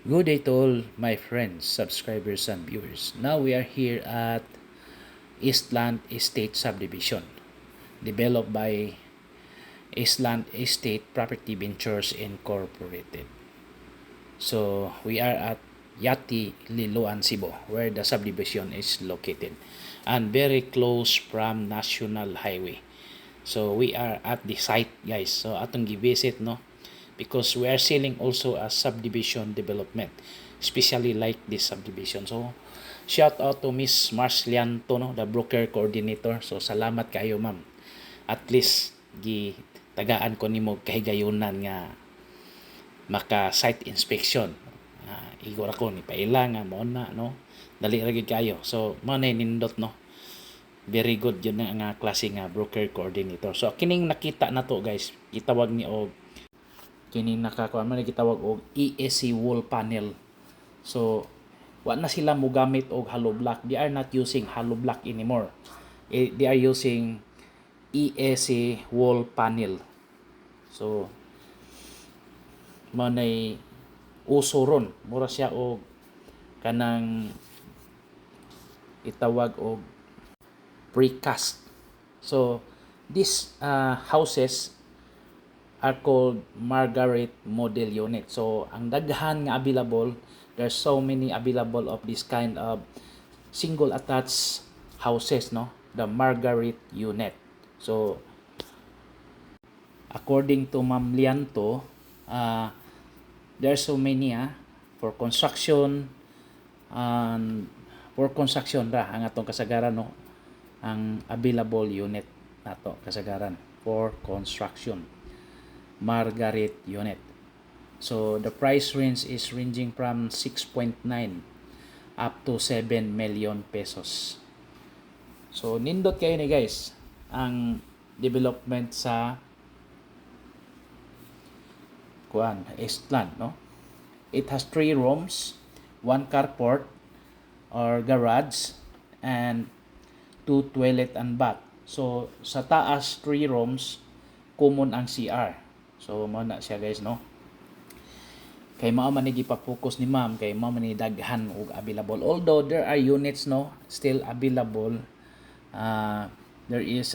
Good day to all my friends, subscribers, and viewers. Now we are here at Eastland Estate Subdivision, developed by Eastland Estate Property Ventures Incorporated. So we are at Yati, Liloan, Cebu, where the subdivision is located, and very close from National Highway. So we are at the site, guys. So atong gi-visit, no, because we are selling also a subdivision development, especially like this subdivision. So shout out to Miss Marslianto, no, the broker coordinator. So salamat kayo, ma'am. At least gi tagaan ko nimo kahigayunan nga maka site inspection. Igor ako ni paila nga mo na, no, dali ra gid kayo. So mo na nindot, no, very good yun nga klase nga broker coordinator. So kining nakita na to, guys, itawag ni og kining nakakuha man gitawag og ESC wall panel. So wa na sila mogamit og hollow block. They are not using hollow block anymore. They are using ESC wall panel. So manay uso ron, mura siya og kanang itawag og precast. So these houses are called Margaret model unit. So ang daghan nga available, there's so many available of this kind of single attached houses, no, the Margaret unit. So according to Ma'am Lianto, there's so many for construction, and for construction ra ang atong kasagaran, no, ang available unit nato kasagaran for construction, Margaret unit. So the price range is ranging from 6.9 up to 7 million pesos. So nindot kayo ni, guys, ang development sa Eastland, no? It has 3 rooms, 1 carport or garage, and 2 toilet and bath. So sa taas 3 rooms, common ang CR. So mo na siya, guys, no. Kay mao man ni gipa-focus ni ma'am, kay mao man ni daghan og available. Although there are units, no, still available. There is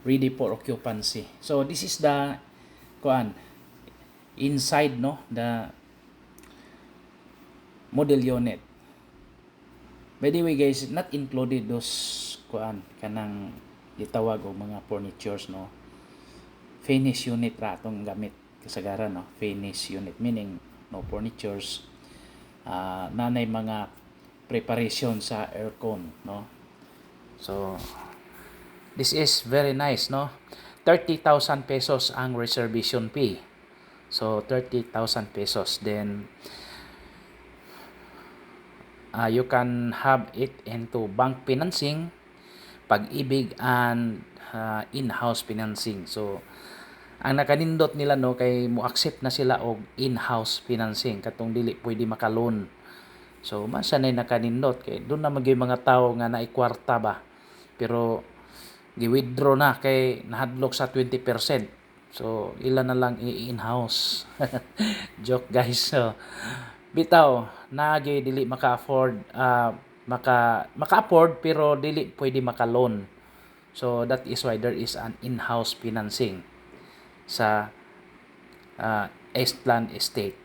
ready for occupancy. So this is the inside, no, the model unit. By the way, guys, not included those kanang gitawag og mga furnitures, no. Finish unit ra atong gamit kasagaran, no. Finish unit meaning no furnitures. Nanay mga preparation sa aircon, no. So this is very nice, no. 30,000 pesos ang reservation fee. So 30,000 pesos. Then you can have it into bank financing, Pag-ibig, and in-house financing. So ang nakanindot nila, no, kay mo accept na sila og in-house financing katong dili pwede maka-loan. So man sanay nakanindot kay doon na magay mga tao nga naay kwarta ba, pero gi-withdraw na kay nahadlok sa 20%. So ilan na lang in-house. Joke, guys. So bitaw nagay dili maka-afford, maka-afford pero dili pwede maka-loan. So that is why there is an in-house financing sa Eastland Estate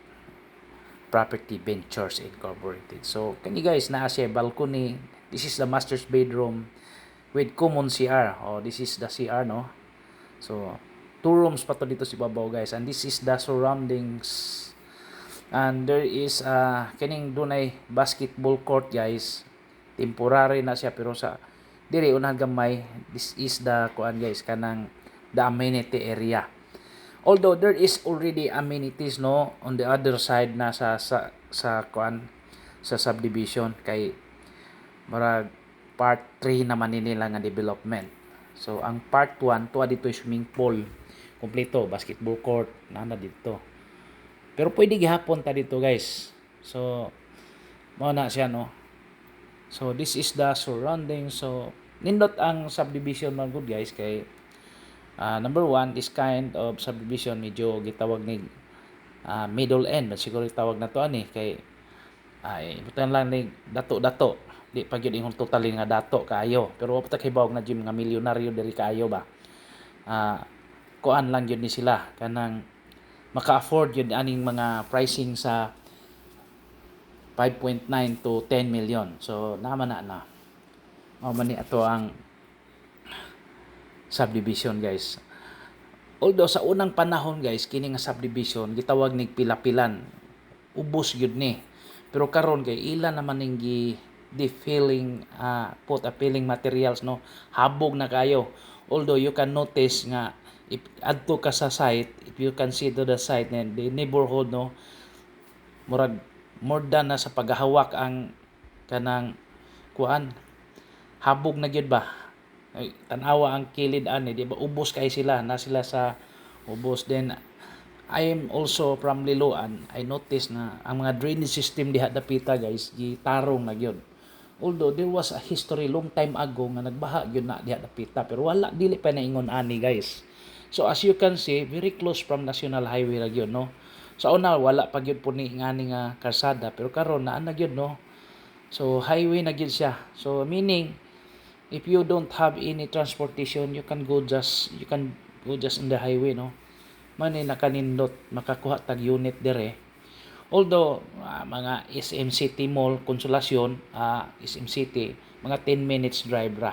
Property Ventures Incorporated. So kani, guys, naa siya balcony. This is the master's bedroom with common CR. Oh, this is the CR, no. So 2 rooms pa to dito si babaw, guys, and this is the surroundings. And there is kining dunay basketball court, guys. Temporary na siya pero sa diri unang gamay, this is the guys, kanang the amenity area. Although there is already amenities, no, on the other side na sa subdivision, kay marag part 3 naman nila nga development. So ang part 1 tuwa dito swimming pool kompleto, basketball court na dito. Pero pwede gihapon ta dito, guys. So mao na siya, no. So this is the surrounding. So nindot ang subdivision, mga good, guys, kay number 1, this kind of subdivision medyo gitawag ni middle end siguro tawag na to ani kay ay butan lang ni dato-dato di pa gyud ingon totally nga dato kaayo pero wa pa ta kay bawog na gym nga milyonaryo diri kaayo ba. Kuan lang gyud ni sila kanang maka-afford yun aning mga pricing sa 5.9 to 10 million. So naman na. Mao man ni ato ang subdivision guys. Although sa unang panahon guys kini nga subdivision gitawag nig pila-pilan. Ubos gyud ni. Pero karon kay ila naman ning filling put filling materials no habog na kayo. Although you can notice nga if adto ka sa site, if you can see to the site and the neighborhood no murag more than na sa paghahawak ang kanang kuan habog na gyud ba. Ay, tanawa ang kilid ani di ba ubos kay sila na sila sa ubos. Then I am also from Liloan. I noticed na ang mga drainage system diha dapita guys gitarong na gyud. Although there was a history long time ago nga nagbaha gyud na diha dapita pero wala dili pa naingon ani guys. So as you can see very close from National Highway ra gyud no. Sa una wala pa gyud puni ngani nga kalsada pero karon naa na gyud no. So highway na gyud siya. So meaning if you don't have any transportation you can go just in the highway no. Manay nakanindot makakuha tag unit dire. Although mga SM City Mall, Consolacion, SM City, mga 10 minutes drive ra.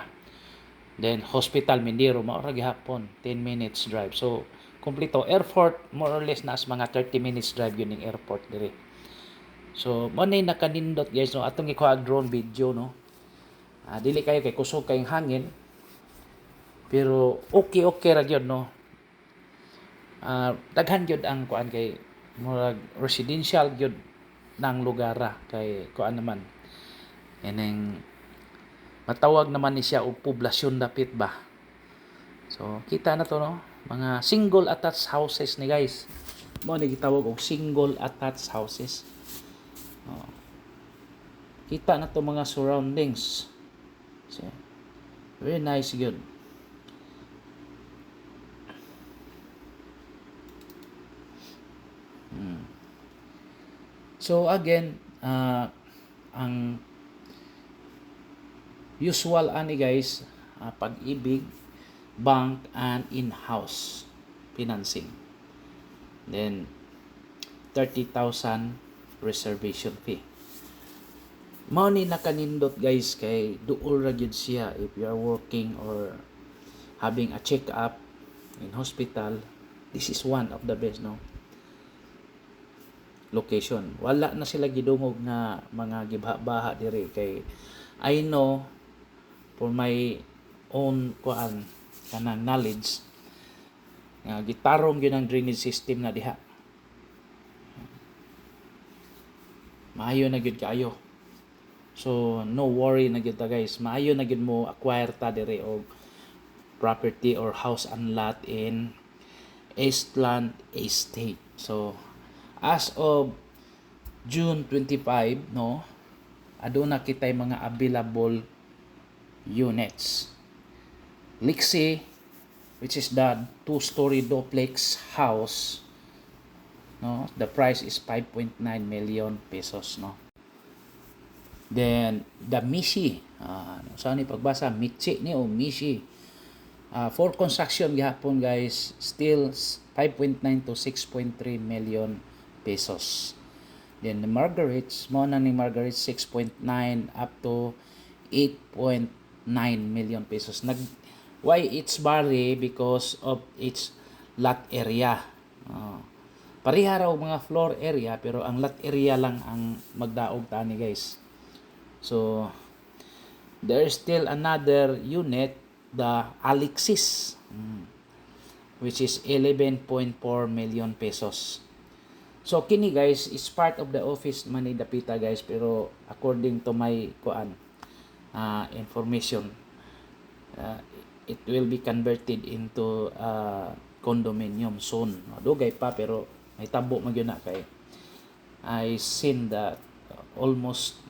Then Hospital Mindero mao ra gihapon 10 minutes drive. So kompleto airport more or less nas mga 30 minutes drive yun ning airport dire. So manay nakanindot guys no atong ikuha drone video no. Dili kayo kay kusog kayong hangin. Pero okay ra gyud no. Daghan gyud ang kuan kay murag residential gyud nang lugar kay kuan naman ineng matawag naman ni siya og poblasyon dapit ba. So kita na to no mga single attached houses ni guys mo ni gitawag og single attached houses. Kita na to mga surroundings. So, very nice gyud. So again, ang usual ani guys, Pag-ibig, bank and in-house financing. Then 30,000 reservation fee. Mao ni nakanindot guys kay duol ra gyud siya if you are working or having a check-up in hospital. This is one of the best no location. Wala na sila gidungog nga mga gibha-baha diri kay I know for my own kuan kanang knowledge nga gitarong gyud ang drainage system na diha. Maayo na gyud kaayo. So no worry na gyud ta guys. Maayo na gyud mo acquire ta diri og property or house and lot in Eastland Estate. So as of June 25 no aduna kitay mga available units. Lixie, which is the 2-story duplex house no the price is 5.9 million pesos no. Then the Mishi saan ni pagbasa Michi ni o Mishi for construction gihapon guys still 5.9 to 6.3 million pesos. Then the Margarets mo na ni Margaret 6.9 up to 8.9 million pesos. Why it's vary because of its lot area. Pareha raw mga floor area pero ang lot area lang ang magdaog tani guys. So there is still another unit, the Alexis, which is 11.4 million pesos. So kini guys is part of the office man ni dapita guys pero according to my information it will be converted into condominium soon. Dugay pa pero may tabo man gyud na kay I seen that almost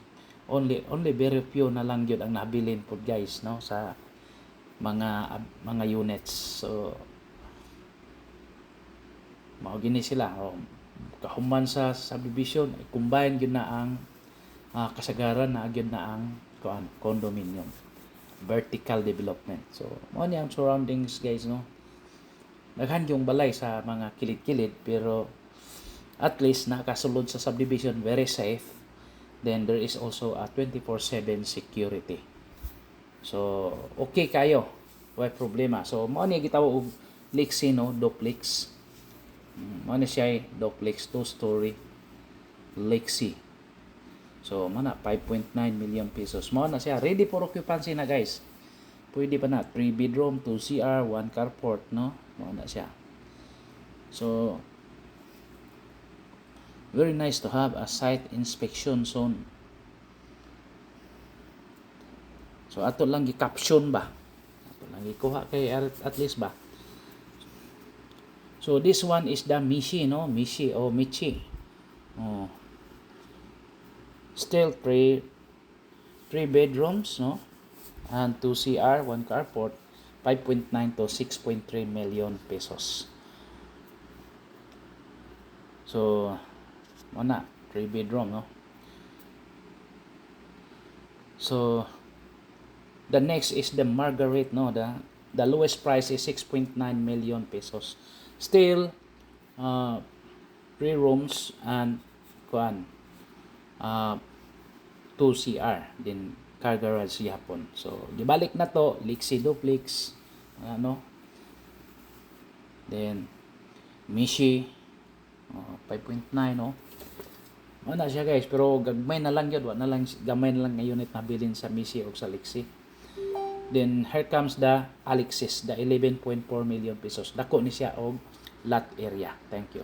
only very few na lang gyud ang nabilin pod guys no sa mga units. So mao gini sila kahuman sa subdivision, combine gyud na ang kasagaran na gyud na ang condominium, vertical development. So mo ni ang surroundings guys, no. Daghan yung balay sa mga kilid-kilid, pero at least nakasulod sa subdivision, very safe. Then there is also a 24/7 security. So okay kayo, wala problema. So mo ni gitawag og Lexi, no, duplex. Mo ni siya duplex, 2-story Lexi. So mo na 5.9 million pesos. Mo na siya ready for occupancy na guys. Pwede pa na 3 bedroom, 2 CR, 1 carport, no. Mo na siya. So very nice to have a site inspection zone. So ato lang gi-caption ba, ato lang ikuha kay at least ba. So this one is the Michi, no, Michi o Michi. Oh, still 3 bedrooms, no, and 2 CR, 1 carport, 5.9 to 6.3 million pesos. So mana 3 bedroom, no. So the next is the Margaret, no, the lowest price is 6.9 million pesos. Still 3 rooms and 2 CR din, car garage yapon. So gibalik na to Lexi duplex, ano. Then Michi 5.9, no. Ano siya guys, pero gagmay na lang yun, na lang gamay na lang ngayon nabilin sa Michi o sa Lexi. Then here comes the Alexis, the 11.4 million pesos. Dako ni siya og lot area. Thank you.